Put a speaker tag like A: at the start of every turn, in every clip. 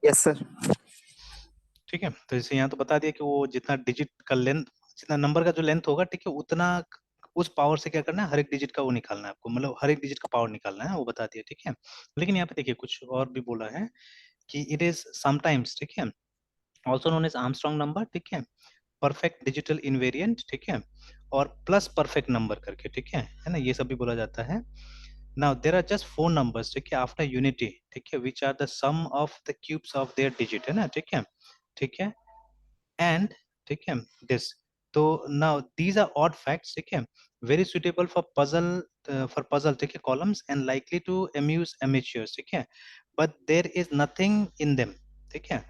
A: Yes sir.
B: ठीक है, तो जैसे यहाँ तो बता दिया कि वो जितना डिजिट का लेंथ, जितना नंबर का जो लेंथ होगा, ठीक है, उतना उस पावर से क्या करना है, हर एक डिजिट का वो निकालना है आपको, मतलब हर एक डिजिट का पावर निकालना है, वो बता दिया। ठीक है, लेकिन यहाँ पे देखिए कुछ और भी बोला है कि इट इज समटाइम्स, ठीक है, also known as Armstrong number, ठीक है, परफेक्ट डिजिटल इनवेरिएंट, ठीक है, और प्लस परफेक्ट नंबर करके, ठीक है ना, ये सब भी बोला जाता है। Now there are just four numbers, ठीक है, आफ्टर यूनिटी, ठीक है, which are the sum of the cubes of their digit, है ना, ठीक है, एंड ठीक है दिस, तो now these are odd facts, ठीक है, वेरी सुटेबल फॉर पजल, ठीक है, columns and likely to amuse amateurs, ठीक है, but there is nothing in them, ठीक है।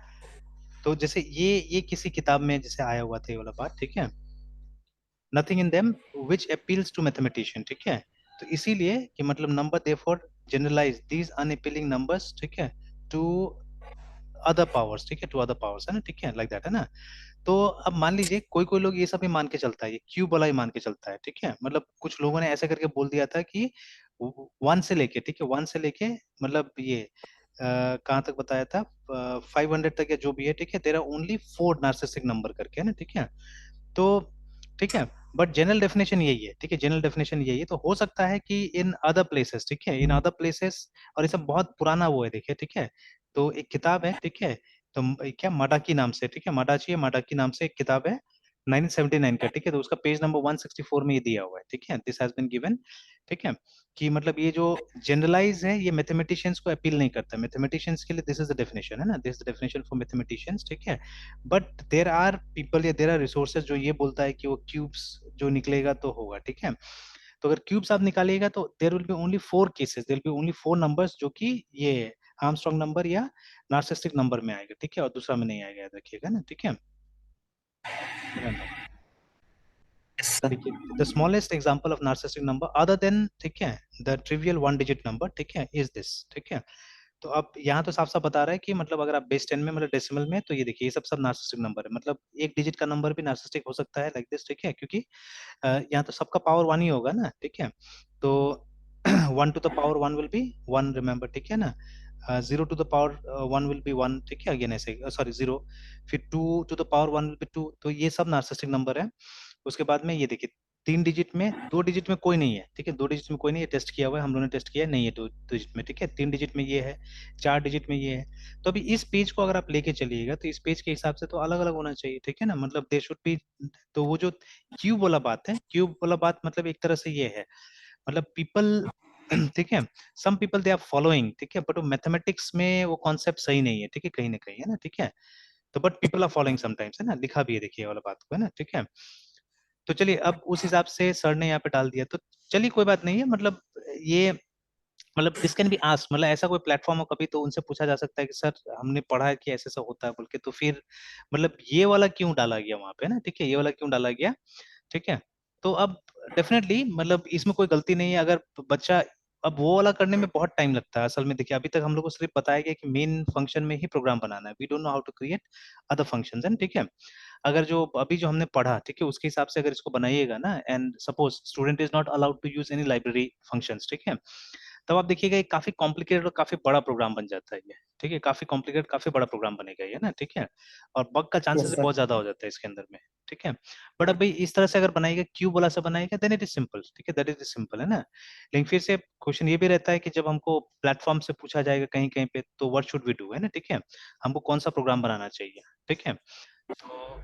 B: तो जैसे ये किसी किताब में जैसे आया हुआ था ये वाला बात, ठीक है, nothing in them which appeals to mathematician, ठीक है, तो इसीलिए कि मतलब number therefore generalise these unappealing numbers, ठीक है, टू अदर पावर्स, ठीक है, टू अदर पावर्स, है ना, ठीक है, लाइक दैट, है ना। तो अब मान लीजिए कोई कोई लोग ये सब भी मान के चलता है, ये क्यूब वाला ही मान के चलता है, ठीक है, मतलब कुछ लोगों ने ऐसे करके बोल दिया था कि वन से लेके, ठीक है, वन से लेके मतलब ये कहाँ तक बताया था, 500 तक या जो भी है, ठीक है, there are only four narcissistic number करके, है ना, ठीक है, तो ठीक है, बट जनरल डेफिनेशन यही है, ठीक है, जनरल डेफिनेशन यही है। तो हो सकता है कि इन अदर प्लेसेस, ठीक है, इन अदर प्लेसेस, और ये सब बहुत पुराना वो है, देखिए, ठीक है, तो एक किताब है, ठीक है, तो क्या मडाकी नाम से, ठीक है, मडाची या मडाकी नाम से एक किताब है 1979 का, ठीक है, तो उसका पेज नंबर 164 में ये दिया हुआ है, ठीक है, दिस हैज बीन गिवन, ठीक है, कि मतलब ये जो जनरलाइज है ये मैथमेटिशियंस को अपील नहीं करता, मैथमेटिशियंस के लिए दिस इज द डेफिनेशन, है ना, this is the definition for mathematicians, ठीक है, बट देर आर पीपल या देर आर रिसोर्सेज जो ये बोलता है कि वो क्यूब्स जो निकलेगा तो होगा, ठीक है, तो अगर क्यूब्स आप निकालिएगा तो there will be only four cases, there will be only four numbers जो कि ये आर्मस्ट्रांग नंबर या नार्सिसिस्टिक नंबर में आएगा, ठीक है, और दूसरा में नहीं आएगा, याद रखिएगा ना, ठीक है।
A: Yes sir.
B: देखिए the smallest example of narcissistic number other than, ठीक है, the trivial one digit number, ठीक है, इज दिस, ठीक है। तो अब यहाँ तो साफ साफ बता रहा है कि मतलब अगर आप बेस 10 में मतलब डेसिमल में, तो ये देखिए ये सब नार्सिसिस्टिक नंबर है, मतलब एक डिजिट का नंबर भी नार्सिसिस्टिक हो सकता है, लाइक दिस, ठीक है, क्योंकि यहाँ तो सबका पावर वन ही होगा ना, ठीक है, तो 1 to the power 1 will be 1, remember, ठीक है ना, 0 to the power 1 will be 1, ठीक है, अगेन ऐसे, सॉरी 0, फिर 2 to the power 1 will be 2, तो ये सब नार्सिसिस्टिक नंबर है। उसके बाद में ये देखिए तीन डिजिट में, दो डिजिट में कोई नहीं है, ठीक है, दो डिजिट में कोई नहीं है, टेस्ट किया हुआ है, हम लोगों ने टेस्ट किया है, नहीं है दो डिजिट में, ठीक है, तीन डिजिट में ये है, चार डिजिट में ये है। तो अभी इस पेज को अगर आप लेके चलिएगा तो इस पेज के हिसाब से तो अलग अलग होना चाहिए, ठीक है ना, मतलब दे शुड बी, तो वो जो क्यूब वाला बात है, क्यूब वाला बात मतलब एक तरह से ये है, मतलब पीपल ठीक है, some people they are following, ठीक है, बट वो मैथमेटिक्स में वो कॉन्सेप्ट सही नहीं है, ठीक है, कहीं ना कहीं, है ना, ठीक है, तो but people are following sometimes, है ना, लिखा भी है, देखिए ये वाला बात को, है ना, ठीक है। तो चलिए अब उस हिसाब से सर ने यहाँ पे डाल दिया, तो चलिए कोई बात नहीं है, मतलब ये मतलब दिस कैन बी आस्क्ड, मतलब ऐसा कोई प्लेटफॉर्म हो कभी तो उनसे पूछा जा सकता है कि सर हमने पढ़ा है कि ऐसे ऐसा होता है बोल के, तो फिर मतलब ये वाला क्यों डाला गया वहां पे ना, ठीक है, ये वाला क्यों डाला गया, ठीक है। तो अब डेफिनेटली मतलब इसमें कोई गलती नहीं है अगर बच्चा, अब वो वाला करने में बहुत टाइम लगता है असल में, देखिए अभी तक हम लोग को सिर्फ बताया गया कि मेन फंक्शन में ही प्रोग्राम बनाना है, we don't know how to create other functions, है, ठीक है। अगर जो अभी जो हमने पढ़ा, ठीक है, उसके हिसाब से अगर इसको बनाइएगा ना, and suppose student is not allowed to use any library functions, ठीक है, तब आप देखिएगा ये काफी कॉम्प्लिकेटेड और काफी बड़ा प्रोग्राम बन जाता है ये, ठीक है, काफी कॉम्प्लिकेटेड काफी बड़ा प्रोग्राम बनेगा ये ना, ठीक है, और बग का चांसेस
A: यस
B: भी
A: सर।
B: बहुत ज्यादा हो जाता है इसके अंदर में, ठीक है। बट अब भाई इस तरह से अगर बनाएगा, क्यूब वाला से बनाएगा, देन इट इज सिंपल, ठीक है, दैट इज सिंपल, है ना। लेकिन फिर से क्वेश्चन ये भी रहता है कि जब हमको प्लेटफॉर्म से पूछा जाएगा कहीं कहीं पे, तो व्हाट शुड वी डू, है ना, ठीक है, हमको कौन सा प्रोग्राम बनाना चाहिए, ठीक है। तो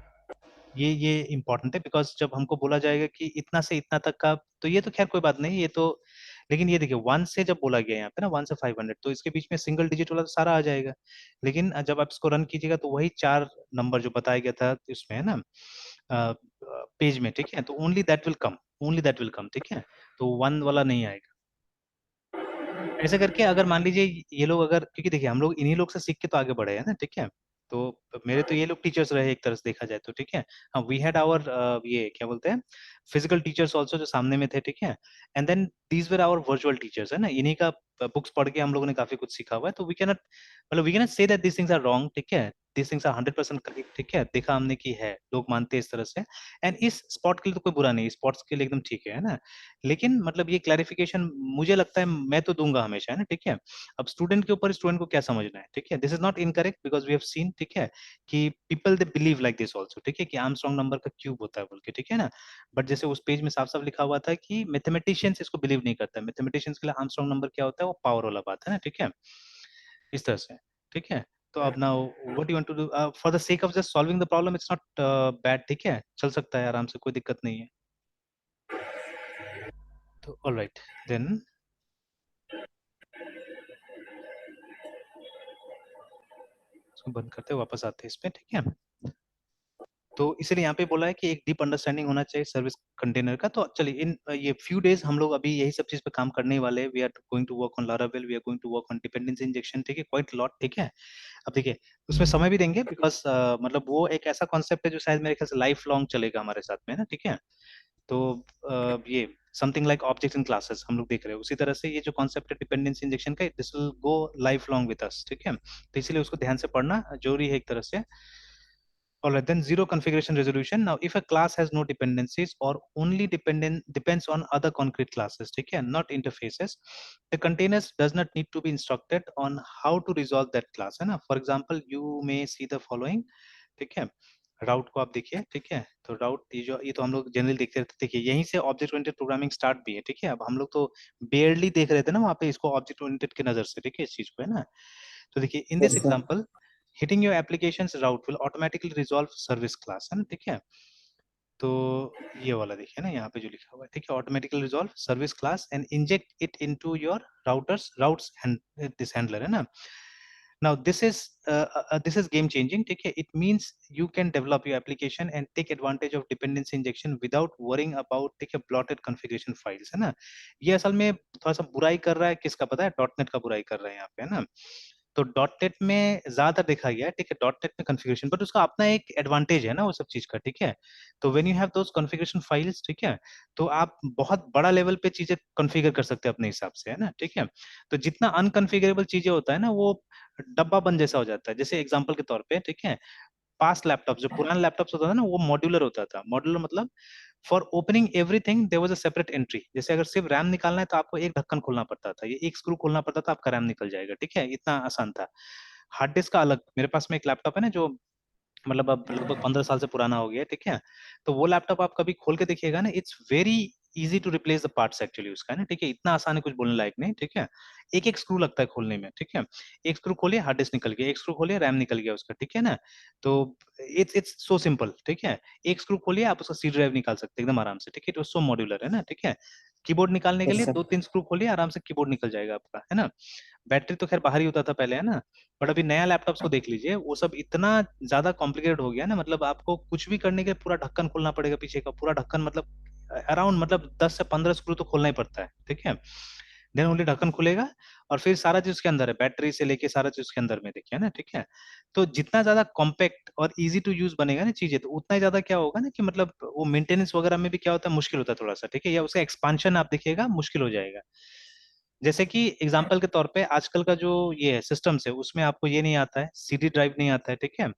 B: ये इम्पोर्टेंट है, बिकॉज जब हमको बोला जाएगा कि इतना से इतना तक का, तो ये तो खैर कोई बात नहीं, ये तो, लेकिन ये देखिए वन से जब बोला गया यहाँ पे ना, 1 से 500, तो इसके बीच में सिंगल डिजिट वाला तो सारा आ जाएगा, लेकिन जब आप इसको रन कीजिएगा तो वही चार नंबर जो बताया गया था इसमें, है ना, पेज में, ठीक है, तो only that will come, only that will come, ठीक है, तो वन वाला नहीं आएगा। ऐसे करके अगर मान लीजिए ये लोग अगर, क्योंकि देखिए हम लोग इन्हीं लोग से सीख के तो आगे बढ़े हैं ना, ठीक है, तो मेरे तो ये लोग टीचर्स रहे एक तरह से देखा जाए तो, ठीक है, हाँ वी हैड आवर ये क्या बोलते हैं, फिजिकल टीचर्स आल्सो जो सामने में थे, ठीक है, and then these were our virtual teachers, है ना, इन्हीं का बुक्स पढ़ के हम लोगों ने काफी कुछ सीखा हुआ है, तो वी कैन नॉट, मतलब we can not say that these things are wrong, ठीक है, दिस थिंग्स आर 100% करेक्ट, ठीक है, देखा हमने कि है, लोग मानते हैं इस तरह से, एंड इस स्पॉट के लिए तो कोई बुरा नहीं, स्पॉट्स के लिए एकदम ठीक है ना। लेकिन मतलब ये क्लैरिफिकेशन मुझे लगता है मैं तो दूंगा हमेशा, है ना, ठीक है। अब स्टूडेंट के ऊपर स्टूडेंट को क्या समझना है, ठीक है, this is not incorrect because we have seen, ठीक है, कि people they believe like this also, ठीक है, कि आर्मस्ट्रांग नंबर का क्यूब होता है बोल के, ठीक है ना। बट जैसे उस पेज में साफ साफ लिखा हुआ था कि मैथमेटिशियंस इसको बिलीव नहीं करता, मैथमेटिशियंस के लिए आर्मस्ट्रांग नंबर क्या होता है, वो पावर वाला बात है ना, ठीक है, इस तरह से, ठीक है। तो अब now what you want to do for the sake of just solving the problem, it's not bad, ठीक है, चल सकता है आराम से, कोई दिक्कत नहीं है। तो ऑलराइट देन इसको बंद करते हैं, वापस आते हैं इस पे, ठीक है। तो इसलिए यहाँ पे बोला है कि एक डीप अंडरस्टैंडिंग होना चाहिए सर्विस कंटेनर का। तो चलिए इन ये फ्यू डेज हम लोग अभी यही सब चीज पे काम करने वाले हैं। We are going to work on Laravel, we are going to work on dependency injection, ठीक है, क्वाइट लॉट, ठीक है। अब देखिए उसमें समय भी देंगे बिकॉज मतलब वो एक ऐसा कॉन्सेप्ट है जो शायद मेरे ख्याल से लाइफ लॉन्ग चलेगा हमारे साथ में ना, ठीक है। तो ये something like object in classes हम लोग देख रहे हैं, उसी तरह से ये जो कॉन्सेप्ट है डिपेंडेंसी इंजेक्शन का, this will go life long with us, ठीक है। तो इसलिए उसको ध्यान से पढ़ना जरूरी है एक तरह से। All right, then zero configuration resolution. Now, if a class has no dependencies or only depends on other concrete classes, okay, not interfaces, the containers does not need to be instructed on how to resolve that class, है ना। For example, you may see the following, ठीक है। राउट को आप देखिए, ठीक है, तो राउट ये तो हम लोग जनरली देखते रहते, देखिए यहीं से ऑब्जेक्ट ओरिएंटेड प्रोग्रामिंग स्टार्ट भी है, ठीक है। अब हम लोग तो बेयरली देख रहे थे ना वहाँ पे इसको ऑब्जेक्ट ओरिएंटेड की नजर से, ठीक है, इस चीज को, है ना। तो देखिए in this
C: yes sir.
B: Example hitting your applications route will automatically resolve service class, है ना, ठीक है। तो ये वाला देखिए ना यहाँ पे जो लिखा हुआ है, ठीक है, automatically resolve service class and inject it into your routes and this handler, है ना। Now this is game changing, ठीक है। It means you can develop your application and take advantage of dependency injection without worrying about, ठीक है, blotted configuration files, है ना। ये असल में थोड़ा सा बुराई कर रहा है, किसका पता है, डॉट नेट का बुराई कर रहा है यहाँ पे, है ना। तो डॉट नेट में ज्यादातर देखा गया है, ठीक है, डॉट नेट में कॉन्फ़िगरेशन, बट उसका अपना एक एडवांटेज है ना वो सब चीज का, ठीक है। तो when you have those configuration files, ठीक है, तो आप बहुत बड़ा लेवल पे चीजें कॉन्फ़िगर कर सकते हैं अपने हिसाब से, है ना, ठीक है। तो जितना अनकॉन्फ़िगरेबल चीजें होता है ना, वो डब्बा बन जैसा हो जाता है। जैसे एग्जांपल के तौर पे, ठीक है, पास्ट लैपटॉप, जो पुराना लैपटॉप होता था ना, वो मॉड्यूलर होता था। मॉड्यूलर मतलब for opening everything there was a separate entry. जैसे अगर सिर्फ रैम निकालना है तो आपको एक ढक्कन खोलना पड़ता था, ये एक स्क्रू खोलना पड़ता था, आपका रैम निकल जाएगा, ठीक है, इतना आसान था। हार्ड डिस्क का अलग, मेरे पास में एक लैपटॉप है ना जो मतलब अब लगभग 15 साल से पुराना हो गया है, ठीक है। तो वो लैपटॉप आप कभी खोल के देखिएगा ना, it's very easy to replace the parts actually उसका, है ना, ठीक है, इतना आसान है, कुछ बोलने लायक नहीं, ठीक है। एक एक स्क्रू लगता है खोलने में, ठीक है। एक स्क्रू खोलिए हार्ड डिस्क निकल गया, एक स्क्रू खोलिए रैम निकल गया उसका, ठीक है ना। तो इट्स सो सिंपल, ठीक है। एक स्क्रू खोलिए आप उसका सी ड्राइव निकाल सकते हैं एकदम आराम से, ठीक है, तो सो मॉड्यूलर है ना, ठीक है। कीबोर्ड निकालने के
C: यस
B: लिए
C: सर।
B: 2-3 स्क्रू खोलिए आराम से कीबोर्ड निकल जाएगा आपका, है ना। बैटरी तो खैर बाहर ही होता था पहले, है ना। बट अभी नया लैपटॉप्स को देख लीजिए, वो सब इतना ज्यादा कॉम्प्लिकेटेड हो गया ना, मतलब आपको कुछ भी करने के लिए पूरा ढक्कन खोलना पड़ेगा पीछे का, पूरा ढक्कन मतलब अराउंड मतलब 10 से 15 स्क्रू तो खोलना ही पड़ता है, ठीक है। देन ओनली ढक्कन खुलेगा, और फिर सारा चीज उसके अंदर है, बैटरी से लेके सारा चीज उसके अंदर में देखिए ना, ठीक है। तो जितना ज्यादा कॉम्पैक्ट और इजी टू यूज बनेगा ना चीजें, तो उतना ही ज्यादा क्या होगा ना कि मतलब वो मेंटेनेंस वगैरह में भी क्या होता है, मुश्किल होता है थोड़ा सा, ठीक है, या उसका एक्सपांशन आप देखिएगा मुश्किल हो जाएगा। जैसे कि एग्जाम्पल के तौर पे आजकल का जो ये है सिस्टम्स है, उसमें आपको ये नहीं आता है, सीडी ड्राइव नहीं आता है, ठीक है।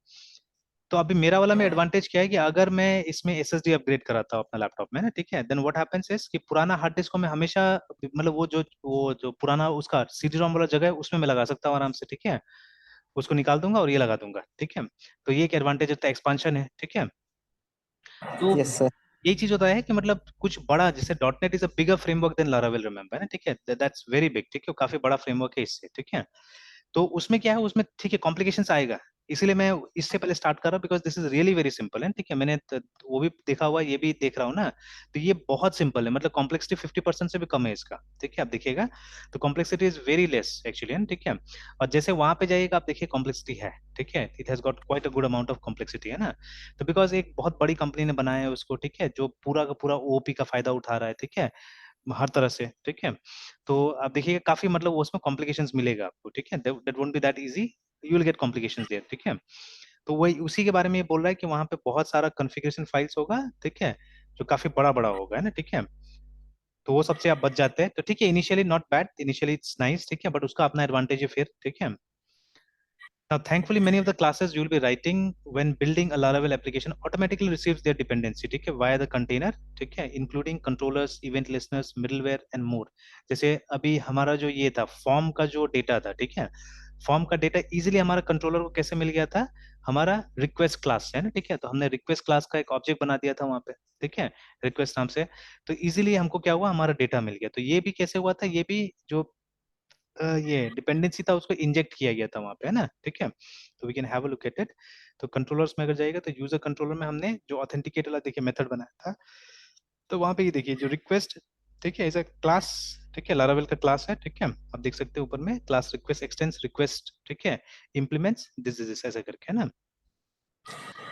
B: तो अभी मेरा वाला में एडवांटेज क्या है कि अगर मैं इसमें एसएसडी अपग्रेड कराता हूँ अपना लैपटॉप में ना, ठीक है, देन व्हाट हैपेंस इज कि पुराना हार्ड डिस्क को मैं हमेशा मतलब वो जो पुराना उसका सीडी रोम वाला जगह है उसमें मैं लगा सकता हूँ आराम से, ठीक है। उसको निकाल दूंगा और ये लगा दूंगा, ठीक है। तो ये एक एडवांटेज होता है, एक्सपांशन है, ठीक है। तो
C: यस सर।
B: यही चीज होता है कि मतलब कुछ बड़ा, जैसे dot net is a bigger framework than Laravel, remember ना, ठीक है, दैट्स वेरी बिग, ठीक है, काफी बड़ा फ्रेमवर्क है इससे, ठीक है। तो उसमें क्या है, उसमें ठीक है कॉम्प्लिकेशंस आएगा, इसलिए मैं इससे पहले स्टार्ट कर रहा हूँ because this is really very simple है, ठीक है। मैंने वो भी देखा हुआ, ये भी देख रहा हूँ ना, तो ये बहुत सिंपल है, मतलब कॉम्प्लेक्सिटी 50% से भी कम है इसका, ठीक है, आप देखिएगा। तो complexity is very less actually, ठीक है। और जैसे वहां पे जाइएगा आप देखिए कॉम्प्लेक्सिटी है, ठीक है, it has got quite a good amount of complexity, है ना। तो बिकॉज एक बहुत बड़ी कंपनी ने बनाया है उसको, ठीक है, जो पूरा का पूरा ओओपी का फायदा उठा रहा है, ठीक है, हर तरह से, ठीक है। तो आप देखिएगा काफी मतलब वो उसमें कॉम्प्लिकेशंस मिलेगा आपको, ठीक है, that won't be that easy, you will get complications there, ठीक है। तो वही उसी के बारे में ये बोल रहा है कि वहां पे बहुत सारा कॉन्फ़िगरेशन फाइल्स होगा, ठीक है, जो काफी बड़ा बड़ा होगा, है ना, ठीक है। तो वो सबसे आप बच जाते हैं, तो ठीक है, initially not bad, initially it's nice, ठीक है, बट उसका अपना एडवांटेज है फिर, ठीक है। Now, thankfully, many of the classes you will be writing when building a Laravel application automatically receives their dependency, ठीक है, via the container, ठीक है, including controllers, event listeners, middleware and more. जैसे अभी हमारा जो ये था फॉर्म का जो डेटा था, ठीक है, फॉर्म का डेटा इजीली हमारा कंट्रोलर को कैसे मिल गया था, हमारा रिक्वेस्ट क्लास है ना, ठीक है, तो हमने रिक्वेस्ट क्लास का एक ऑब्जेक्ट बना दिया था वहां पे, ठीक है, रिक्वेस्ट नाम से, तो इजीली हमको क्या हुआ, हमारा डेटा मिल गया। तो ये भी कैसे हुआ था, ये भी जो ये डिपेंडेंसी था उसको इंजेक्ट किया गया था वहां पे, है ना, ठीक है। तो we can have a look at it. तो कंट्रोलर्स में अगर जाएगा तो यूजर कंट्रोलर में हमने जो ऑथेंटिकेट वाला देखिए मेथड बनाया था, तो वहां पे ये देखिए जो रिक्वेस्ट, ठीक है, इज अ क्लास, ठीक है, लारावेल का क्लास है, ठीक है, आप देख सकते हैं ऊपर में क्लास रिक्वेस्ट एक्सटेंस रिक्वेस्ट, ठीक है, इम्प्लीमेंट्स दिस ऐसा करके, है ना।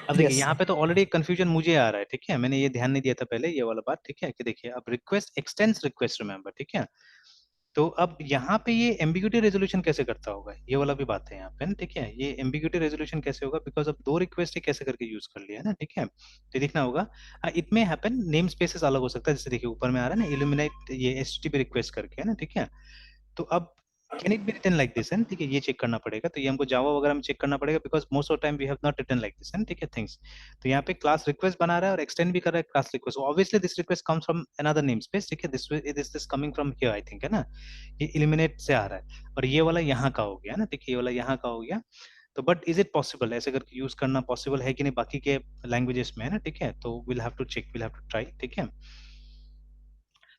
B: अब देखिए
C: यस
B: यहाँ पे तो ऑलरेडी कंफ्यूजन मुझे आ रहा है, ठीक है, मैंने ये ध्यान नहीं दिया था पहले ये वाला बात, ठीक है, कि देखिए अब रिक्वेस्ट एक्सटेंस रिक्वेस्ट रिमेंबर, ठीक है, तो अब यहाँ पे ये एम्बिग्यूटी रेजोल्यूशन कैसे करता होगा, ये वाला भी बात है यहाँ पे ना, ठीक है, ये एम्बिग्यूटी रेजोल्यूशन कैसे होगा, बिकॉज अब दो रिक्वेस्ट कैसे करके यूज कर लिया है ना, ठीक है, तो देखना होगा। It may happen name spaces अलग हो सकता है, जैसे देखिए ऊपर में आ रहा है ना इल्यूमिनेट ये एचटीटीपी रिक्वेस्ट करके, है ना, ठीक है, तो अब can it be written like this, है ठीक है, ये चेक करना पड़ेगा, तो ये हमको जावा वगैरह में चेक करना पड़ेगा, because most of time we have not written like this, है ठीक है, थिंग्स। तो यहाँ पे क्लास रिक्वेस्ट बना रहा है और एक्सटेंड भी कर रहा है class request, obviously this request comes from another name space, ठीक है, this coming from here I think, है ना, ये इलिमिनेट से आ रहा है, और ये वाला यहाँ का हो गया ना, ठीक है, ये वाला यहाँ का हो गया। तो बट इज इट पॉसिबल ऐसे करके यूज करना पॉसिबल है कि नहीं बाकी के लैंग्वेजेस में, है ना, ठीक है, तो will have to check, will have to try, ठीक है।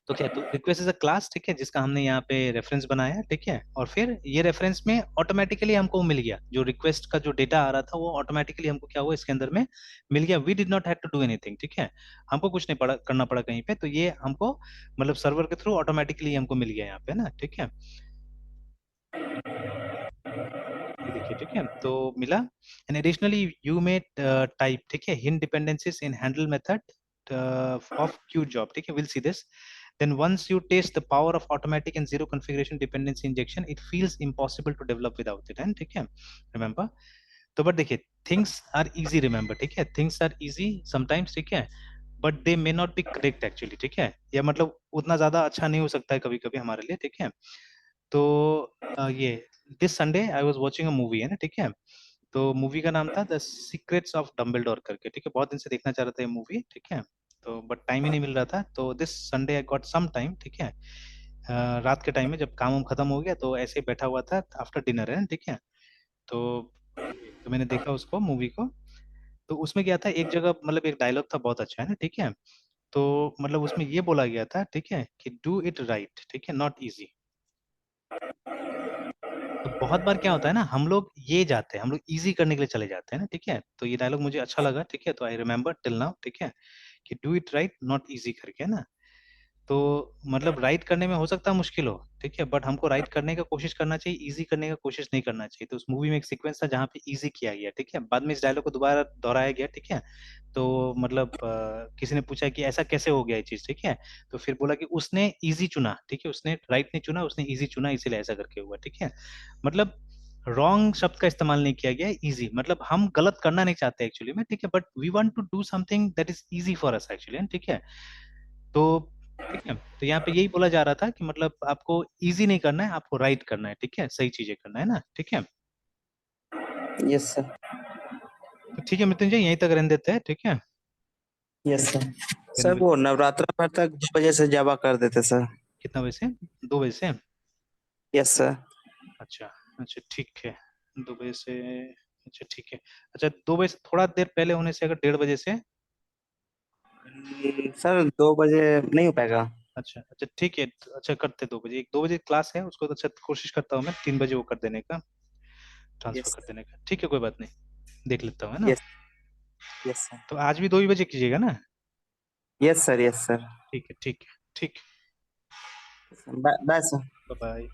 B: तो क्या, तो रिक्वेस्ट इज अ क्लास, ठीक है, जिसका हमने यहाँ पे रेफरेंस बनाया, ठीक है, और फिर ये रेफरेंस में ऑटोमेटिकली हमको मिल गया जो रिक्वेस्ट का जो डेटा आ रहा था वो ऑटोमेटिकली हमको क्या हुआ इसके अंदर में मिल गया, we did not have to do anything, ठीक है, हमको कुछ नहीं पड़ा करना पड़ा कहीं पे, तो ये हमको मतलब सर्वर के थ्रू ऑटोमेटिकली हमको मिल गया यहाँ पे ना, ठीक है, ये देखिए, ठीक है, तो मिला। And additionally you may type, ठीक है, hint dependencies in handle method of queue job, ठीक है, we'll see this. Then once you taste the power of automatic and zero configuration dependency injection, it feels impossible to develop without it, and ठीक है, remember, तो but देखिए things are easy, remember, ठीक है, things are easy sometimes, ठीक है, but they may not be correct actually, ठीक है, या मतलब उतना ज्यादा अच्छा नहीं हो सकता है कभी कभी हमारे लिए, ठीक है। तो ये this Sunday I was watching a movie, है ना, ठीक है, तो मूवी का नाम था द सीक्रेट्स ऑफ डम्बलडोर करके, ठीक है, बहुत दिन से देखना चाह रहा था ये मूवी, ठीक है, तो बट टाइम ही नहीं मिल रहा था, तो this Sunday I got some time, ठीक है, रात के टाइम में जब काम खत्म हो गया तो ऐसे ही बैठा हुआ था आफ्टर डिनर, है ठीक है, तो तो मैंने देखा उसको मूवी को, तो उसमें क्या था एक जगह मतलब एक डायलॉग था बहुत अच्छा, है ना, ठीक है, तो मतलब उसमें ये बोला गया था, ठीक है, कि डू इट राइट, ठीक है, नॉट इजी। तो बहुत बार क्या होता है ना हम लोग ये जाते हैं, हम लोग इजी करने के लिए चले जाते हैं ना, ठीक है, तो ये डायलॉग मुझे अच्छा लगा, ठीक है, तो आई रिमेम्बर टिल नाउ, ठीक है, कि do it right not easy करके ना, तो मतलब राइट करने में हो सकता है मुश्किल हो, ठीक है, बट हमको राइट करने का कोशिश करना चाहिए, इजी करने का कोशिश नहीं करना चाहिए। तो उस मूवी में एक सीक्वेंस था जहाँ पे इजी किया गया, ठीक है, बाद में इस डायलॉग को दोबारा दोहराया गया, ठीक है, तो मतलब किसी ने पूछा कि ऐसा कैसे हो गया ये चीज, ठीक है, तो फिर बोला कि उसने इजी चुना, ठीक है, उसने राइट नहीं चुना, उसने इजी चुना, इसीलिए ऐसा करके हुआ, ठीक है, मतलब रॉन्ग शब्द का इस्तेमाल नहीं किया गया, इजी मतलब हम गलत करना नहीं चाहते एक्चुअली में, ठीक है, but we want to do something that is easy for us actually, ठीक है, तो ठीक है, तो यहाँ पे यही बोला जा रहा था कि मतलब आपको इजी नहीं करना है, आपको राइट करना है, ठीक है, सही चीजें करना है ना, ठीक है।
C: Yes sir.
B: तो ठीक है मृत्युंजय, यहीं तक रहने देते हैं, ठीक है,
C: yes sir.
B: Then
C: sir
B: will,
C: वो नवरात्र भर तक 2 बजे से जावा कर देते सर।
B: कितना बजे से, 2 बजे से,
C: यस सर।
B: अच्छा, अच्छा ठीक है, 2 बजे से, अच्छा ठीक है, अच्छा 2 बजे से थोड़ा देर पहले होने से अगर 1:30 बजे से,
C: सर 2 बजे नहीं हो पाएगा।
B: अच्छा अच्छा ठीक है, अच्छा करते 2 बजे, 2 बजे क्लास है उसको, तो अच्छा कोशिश करता हूँ मैं 3 बजे वो कर देने का, ट्रांसफर
C: यस
B: कर देने का, ठीक है, कोई बात नहीं, देख लेता हूँ, है ना।
C: Yes yes sir.
B: तो आज भी 2 ही बजे कीजिएगा ना,
C: यस सर। Yes sir.
B: ठीक है, ठीक है, ठीक,
C: bye bye sir.
B: Bye bye.